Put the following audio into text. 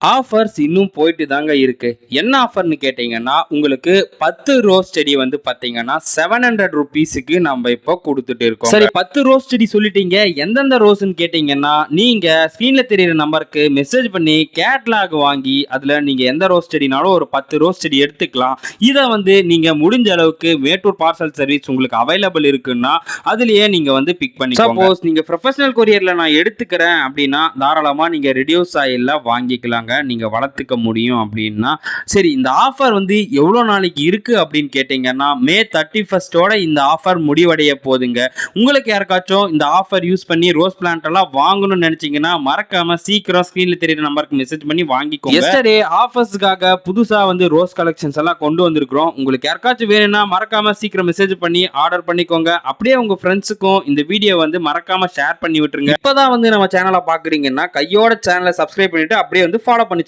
Offers இன்னும் போயிட்டு தாங்க இருக்கு. என்ன ஆஃபர்ன்னு கேட்டீங்கன்னா, உங்களுக்கு 10 ரோஸ் செடி வந்து பார்த்தீங்கன்னா, ₹700க்கு நம்ம இப்போ குடுத்துட்டு இருக்கோம். சரி 10 ரோஸ் செடி சொல்லிட்டீங்க. எந்தெந்த ரோஸ்ன்னு கேட்டீங்கன்னா, நீங்க ஸ்க்ரீன்ல தெரியிற நம்பருக்கு மெசேஜ் பண்ணி கேட்லாக் வாங்கி, அதுல நீங்க எந்த ரோஸ் செடினாலும் ஒரு 10 ரோஸ் செடி எடுத்துக்கலாம். இத வந்து நீங்க முடிஞ்ச அளவுக்கு மேட்டூர் பார்சல் சர்வீஸ் உங்களுக்கு அவைலபிள் இருக்குன்னா, அதிலேயே நீங்க வந்து பிக் பண்ணிக்கோங்க. சப்போஸ் நீங்க ப்ரொஃபஷனல் கொரியர்ல நான் எடுத்துக்கிறேன் அப்படின்னா, தாராளமா நீங்க ரெடியூஸ் ஆயில்ல வாங்கிக்கலாங்க. நீங்க வளர்த்துக்க முடியும் அப்படின்னா சரி. இந்த ஆஃபர் வந்து எவ்வளவு நாளைக்கு இருக்கு அப்படின்னு கேட்டீங்கன்னா, மே 31 இந்த ஆஃபர் முடிவடைய போகுதுங்க. உங்களுக்கு யாருக்காச்சும் இந்த ஆஃபர் யூஸ் பண்ணி ரோஸ் பிளான்ட் எல்லாம் வாங்கணும்னு நினைச்சீங்கன்னா, மறக்காம சீக்கிரம் ஸ்கிரீன்ல தெரியுற நம்பருக்கு மெசேஜ் பண்ணி வாங்கிக்கோங்க. எஸ்டர்டே ஆஃபர்ஸ்க்காக புதுசா வந்து ரோஸ் கலெக்ஷன்ஸ் எல்லாம் கொண்டு வந்திருக்கிறோம். உங்களுக்கு யாருக்காச்சும் வேணும்னா மறக்காம சீக்கிரம் மெசேஜ் பண்ணி ஆர்டர் பண்ணிக்கோங்க. அப்படியே உங்க ஃப்ரெண்ட்ஸுக்கும் இந்த வீடியோ வந்து மறக்காம ஷேர் பண்ணி விட்டுருங்க. இப்பதான் வந்து நம்ம சேனலை பாக்குறீங்கன்னா கையோட சேனலை சப்ஸ்கிரைப் பண்ணிட்டு அப்படியே வந்து ஃபாலோ பண்ணி